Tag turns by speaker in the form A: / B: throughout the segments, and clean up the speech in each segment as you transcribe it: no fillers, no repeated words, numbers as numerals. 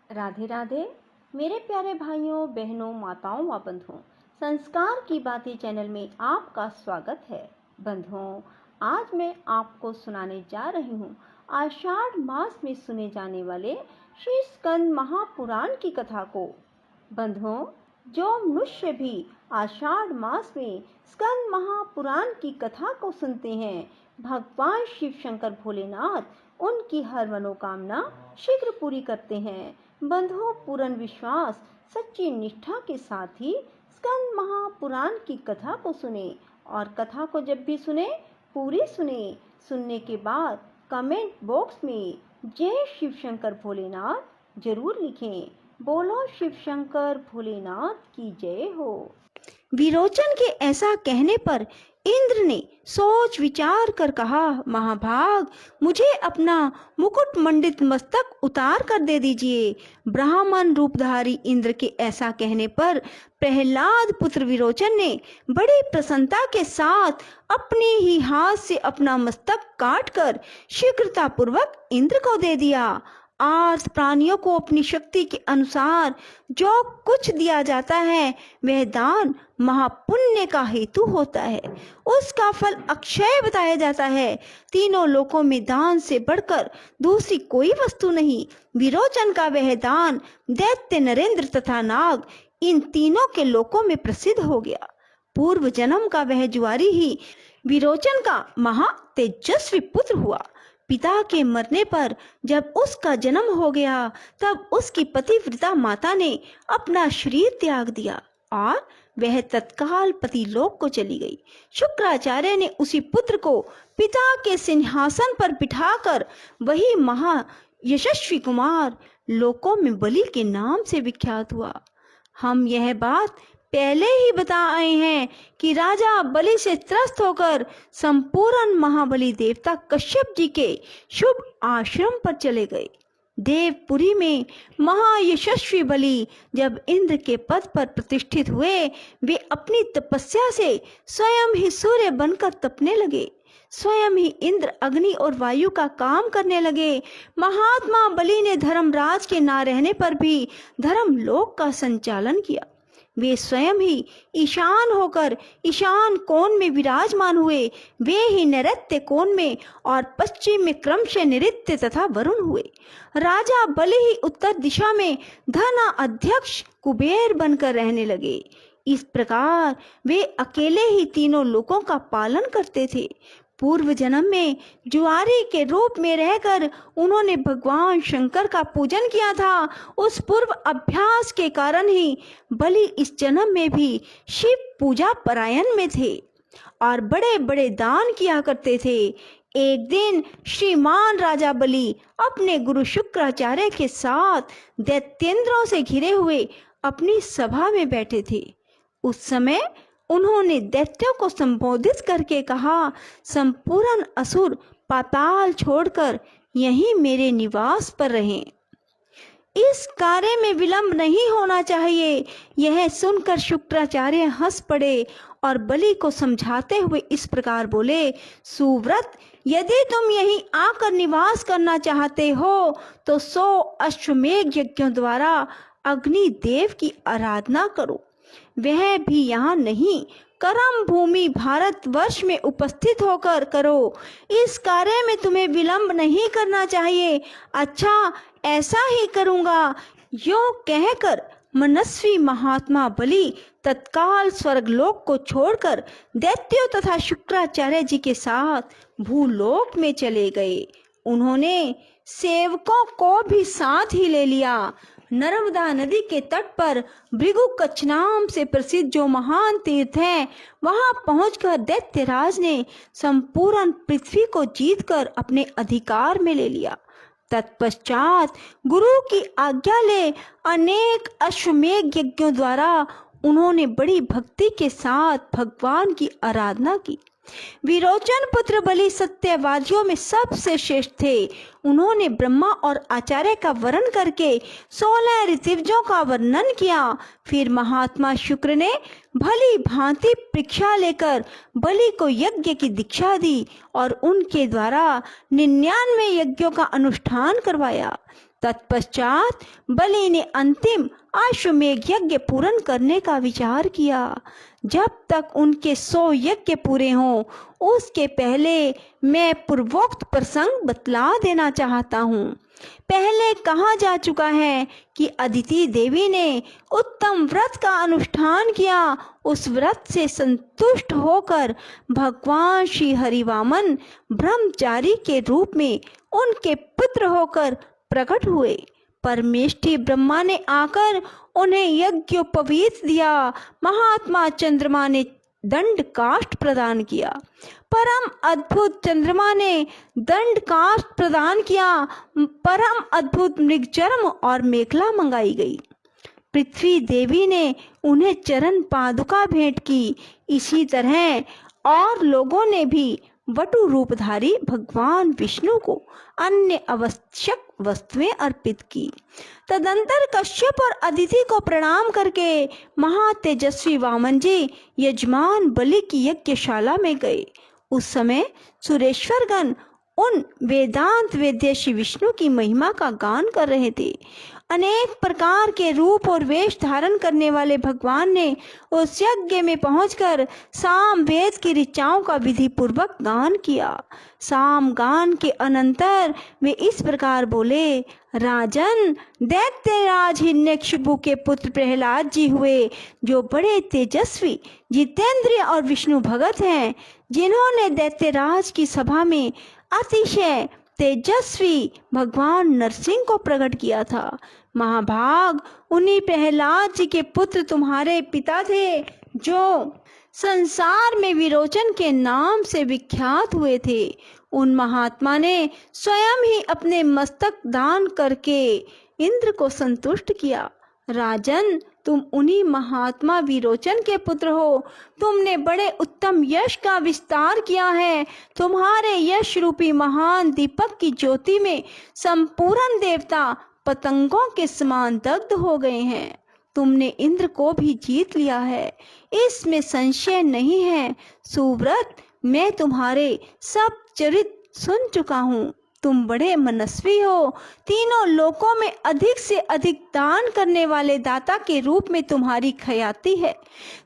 A: राधे राधे मेरे प्यारे भाइयों बहनों माताओं व बंधुओं, संस्कार की बातें चैनल में आपका स्वागत है। बंधुओं, आज मैं आपको सुनाने जा रही हूँ आषाढ़ मास में सुने जाने वाले श्री स्कंद महापुराण की कथा को। बंधुओं, जो मनुष्य भी आषाढ़ मास में स्कंद महापुराण की कथा को सुनते हैं, भगवान शिव शंकर भोलेनाथ उनकी हर मनोकामना शीघ्र पूरी करते हैं। बंधुओं, पूर्ण विश्वास सच्ची निष्ठा के साथ ही स्कंद महापुराण की कथा को सुने और कथा को जब भी सुने पूरी सुने। सुनने के बाद कमेंट बॉक्स में जय शिव शंकर भोलेनाथ जरूर लिखें। बोलो शिव शंकर भोलेनाथ की जय हो। विरोचन के ऐसा कहने पर इंद्र ने सोच विचार कर कहा, महाभाग, मुझे अपना मुकुट मंडित मस्तक उतार कर दे दीजिए। ब्राह्मण रूपधारी इंद्र के ऐसा कहने पर प्रहलाद पुत्र विरोचन ने बड़ी प्रसन्नता के साथ अपने ही हाथ से अपना मस्तक काटकर शीघ्रता पूर्वक इंद्र को दे दिया। आर्त प्राणियों को अपनी शक्ति के अनुसार जो कुछ दिया जाता है वह दान महापुण्य का हेतु होता है, उसका फल अक्षय बताया जाता है। तीनों लोकों में दान से बढ़कर दूसरी कोई वस्तु नहीं। विरोचन का वह दान दैत्य, नरेंद्र तथा नाग इन तीनों के लोकों में प्रसिद्ध हो गया। पूर्व जन्म का वह जुआरी ही विरोचन का महा तेजस्वी पुत्र हुआ। पिता के मरने पर जब उसका जन्म हो गया तब उसकी पतिव्रता माता ने अपना शरीर त्याग दिया और वह तत्काल पतिलोक को चली गई। शुक्राचार्य ने उसी पुत्र को पिता के सिंहासन पर बिठाकर वही महा यशस्वी कुमार लोकों में बलि के नाम से विख्यात हुआ। हम यह बात पहले ही बता आए हैं कि राजा बलि से त्रस्त होकर संपूर्ण महाबली देवता कश्यप जी के शुभ आश्रम पर चले गए। देवपुरी में महायशस्वी बलि जब इंद्र के पद पर प्रतिष्ठित हुए, वे अपनी तपस्या से स्वयं ही सूर्य बनकर तपने लगे। स्वयं ही इंद्र अग्नि और वायु का काम करने लगे। महात्मा बलि ने धर्मराज के ना रहने पर भी धर्मलोक का संचालन किया। वे स्वयं ही ईशान होकर ईशान कोण में विराजमान हुए। वे ही नैऋत्य कोण में और पश्चिम में क्रमशः नैऋत्य तथा वरुण हुए। राजा बलि ही उत्तर दिशा में धन अध्यक्ष कुबेर बनकर रहने लगे। इस प्रकार वे अकेले ही तीनों लोकों का पालन करते थे। पूर्व जन्म में जुआरी के रूप में रहकर उन्होंने भगवान शंकर का पूजन किया था। उस पूर्व अभ्यास के कारण ही बलि इस जन्म में भी शिव पूजा परायण में थे और बड़े बड़े दान किया करते थे। एक दिन श्रीमान राजा बलि अपने गुरु शुक्राचार्य के साथ दैत्येंद्रों से घिरे हुए अपनी सभा में बैठे थे। उस समय उन्होंने दैत्यों को संबोधित करके कहा, संपूर्ण असुर पाताल छोड़कर यहीं मेरे निवास पर रहें। इस कार्य में विलंब नहीं होना चाहिए। यह सुनकर शुक्राचार्य हंस पड़े और बलि को समझाते हुए इस प्रकार बोले, सुव्रत, यदि तुम यहीं आकर निवास करना चाहते हो तो 100 अश्वमेघ यज्ञों द्वारा अग्नि देव की आराधना करो। वह भी यहाँ नहीं, करम भूमि भारतवर्ष में उपस्थित होकर करो। इस कार्य में तुम्हें विलंब नहीं करना चाहिए। अच्छा, ऐसा ही करूँगा। यो कहकर मनस्वी महात्मा बलि तत्काल स्वर्गलोक को छोड़कर दैत्यों तथा शुक्राचार्य जी के साथ भूलोक में चले गए। उन्होंने सेवकों को भी साथ ही ले लिया। नर्मदा नदी के तट पर भृगु कच्छ नाम से प्रसिद्ध जो महान तीर्थ है, वहां पहुंचकर दैत्यराज ने संपूर्ण पृथ्वी को जीतकर अपने अधिकार में ले लिया। तत्पश्चात गुरु की आज्ञा ले अनेक अश्वमेघ यज्ञों द्वारा उन्होंने बड़ी भक्ति के साथ भगवान की आराधना की। विरोचन पुत्र बलि सत्यवादियों में सबसे श्रेष्ठ थे। उन्होंने ब्रह्मा और आचार्य का वर्ण करके 16 ऋतुजों का वर्णन किया। फिर महात्मा शुक्र ने भली भांति परीक्षा लेकर बलि को यज्ञ की दीक्षा दी और उनके द्वारा 99 यज्ञों का अनुष्ठान करवाया। तत्पश्चात बलि ने अंतिम अश्वमेध यज्ञ पूर्ण करने का विचार किया। जब तक उनके 100 यज्ञ पूरे हों, उसके पहले मैं पूर्वोक्त प्रसंग बतला देना चाहता हूँ। पहले कहा जा चुका है कि अदिति देवी ने उत्तम व्रत का अनुष्ठान किया। उस व्रत से संतुष्ट होकर भगवान श्री हरिवामन ब्रह्मचारी के रूप में उनके पुत्र होकर प्रकट हुए। परमेष्ठी ब्रह्मा ने आकर उन्हें यज्ञोपवीत दिया। महात्मा चंद्रमा ने दंड काष्ठ प्रदान किया। परम अद्भुत चंद्रमा ने दंड काष्ठ प्रदान किया। परम अद्भुत मृगचर्म और मेखला मंगाई गई। पृथ्वी देवी ने उन्हें चरण पादुका भेंट की। इसी तरह और लोगों ने भी वटु रूपधारी भगवान विष्णु को अन्य आवश्यक वस्तुएं अर्पित की। तदंतर कश्यप और अदिति को प्रणाम करके महातेजस्वी वामन जी यजमान बलि की यज्ञशाला में गए। उस समय सुरेश्वरगण उन वेदांत वेद्य श्री विष्णु की महिमा का गान कर रहे थे। अनेक प्रकार के रूप और वेश धारण करने वाले भगवान ने उस यज्ञ में पहुंचकर साम वेद की ऋचाओं का विधि पूर्वक गान किया। साम गान के अनंतर वे इस प्रकार बोले, राजन, दैत्यराज हिरण्यकशिपु के पुत्र प्रहलाद जी हुए, जो बड़े तेजस्वी, जितेंद्रिय और विष्णु भगत हैं, जिन्होंने दैत्यराज की सभा में अतिशय तेजस्वी भगवान नरसिंह को प्रकट किया था। महाभाग, उन्हीं प्रहलाद जी के पुत्र तुम्हारे पिता थे, जो संसार में विरोचन के नाम से विख्यात हुए थे। उन महात्मा ने स्वयं ही अपने मस्तक दान करके इंद्र को संतुष्ट किया। राजन, तुम उन्हीं महात्मा विरोचन के पुत्र हो। तुमने बड़े उत्तम यश का विस्तार किया है। तुम्हारे यश रूपी महान दीपक की ज्योति में संपूर्ण देवता पतंगों के समान दग्ध हो गए हैं। तुमने इंद्र को भी जीत लिया है, इसमें संशय नहीं है। सुव्रत, मैं तुम्हारे सब चरित्र सुन चुका हूँ। तुम बड़े मनस्वी हो। तीनों लोकों में अधिक से अधिक दान करने वाले दाता के रूप में तुम्हारी ख्याति है।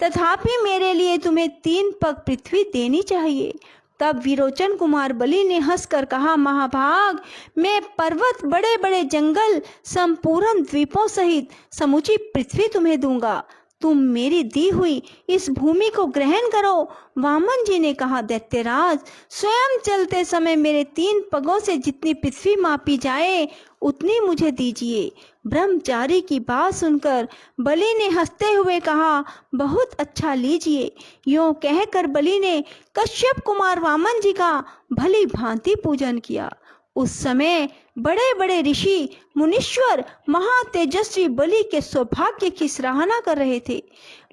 A: तथापि मेरे लिए तुम्हें 3 पग पृथ्वी देनी चाहिए। तब विरोचन कुमार बलि ने हंसकर कहा, महाभाग, मैं पर्वत, बड़े बड़े जंगल, संपूर्ण द्वीपों सहित समूची पृथ्वी तुम्हें दूंगा। तुम मेरी दी हुई इस भूमि को ग्रहण करो। वामन जी ने कहा, दैत्यराज, स्वयं चलते समय मेरे 3 पगों से जितनी पृथ्वी मापी जाए उतनी मुझे दीजिए। ब्रह्मचारी की बात सुनकर बलि ने हंसते हुए कहा, बहुत अच्छा, लीजिए। यूं कहकर बलि ने कश्यप कुमार वामन जी का भली भांति पूजन किया। उस समय बड़े बड़े ऋषि मुनीश्वर महातेजस्वी बलि के सौभाग्य की सराहना कर रहे थे।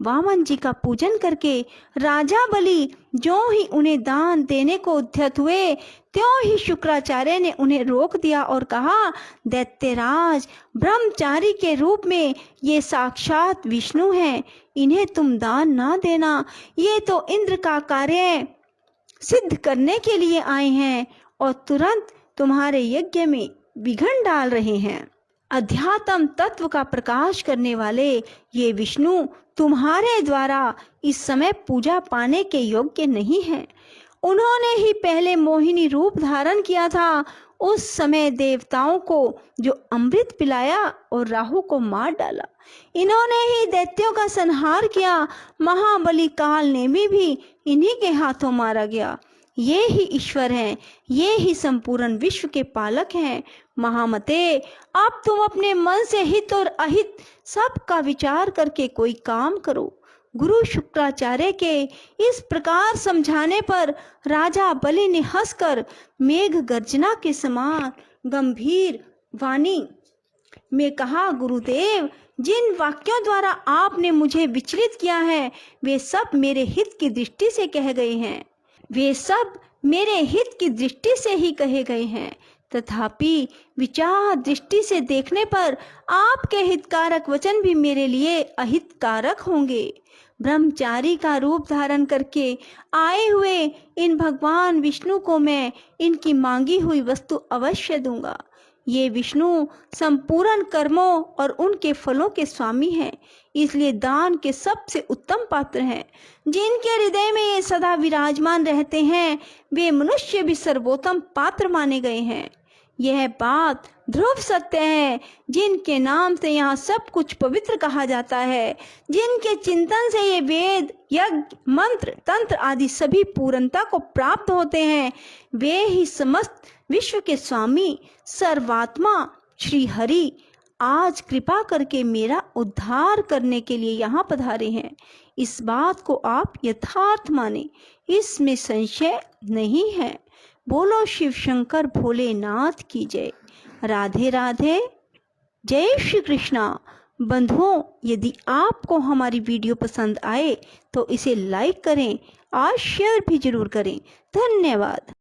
A: वामन जी का पूजन करके राजा बलि जो ही उन्हें दान देने को उद्यत हुए, त्यों ही शुक्राचार्य ने उन्हें रोक दिया और कहा, दैत्यराज, ब्रह्मचारी के रूप में ये साक्षात विष्णु हैं, इन्हें तुम दान ना देना। ये तो इंद्र का कार्य सिद्ध करने के लिए आए हैं और तुरंत तुम्हारे यज्ञ में विघ्न डाल रहे हैं। अध्यात्म तत्व का प्रकाश करने वाले ये विष्णु तुम्हारे द्वारा इस समय पूजा पाने के योग्य नहीं हैं। उन्होंने ही पहले मोहिनी रूप धारण किया था। उस समय देवताओं को जो अमृत पिलाया और राहु को मार डाला। इन्होंने ही दैत्यों का संहार किया। महाबली काल ने भी इन्हीं के हाथों मारा गया। ये ही ईश्वर हैं, ये ही संपूर्ण विश्व के पालक हैं। महामते, अब तुम अपने मन से हित और अहित सब का विचार करके कोई काम करो। गुरु शुक्राचार्य के इस प्रकार समझाने पर राजा बलि ने हंसकर मेघ गर्जना के समान गंभीर वाणी में कहा, गुरुदेव, जिन वाक्यों द्वारा आपने मुझे विचलित किया है वे सब मेरे हित की दृष्टि से कहे गए हैं। वे सब मेरे हित की दृष्टि से ही कहे गए हैं। तथापि विचार दृष्टि से देखने पर आपके हितकारक वचन भी मेरे लिए अहितकारक होंगे। ब्रह्मचारी का रूप धारण करके आए हुए इन भगवान विष्णु को मैं इनकी मांगी हुई वस्तु अवश्य दूंगा। ये विष्णु संपूर्ण कर्मों और उनके फलों के स्वामी हैं, इसलिए दान के सबसे उत्तम पात्र हैं। जिनके हृदय में ये सदा विराजमान रहते हैं वे मनुष्य भी सर्वोत्तम पात्र माने गए हैं। यह बात ध्रुव सत्य है। जिनके नाम से यहाँ सब कुछ पवित्र कहा जाता है, जिनके चिंतन से ये वेद, यज्ञ, मंत्र, तंत्र आदि सभी पूर्णता को प्राप्त होते हैं, वे ही समस्त विश्व के स्वामी सर्वात्मा श्री हरि आज कृपा करके मेरा उद्धार करने के लिए यहाँ पधारे हैं। इस बात को आप यथार्थ माने, इसमें संशय नहीं है। बोलो शिव शंकर भोलेनाथ की जय। राधे राधे, जय श्री कृष्णा। बंधुओं, यदि आपको हमारी वीडियो पसंद आए तो इसे लाइक करें और शेयर भी जरूर करें। धन्यवाद।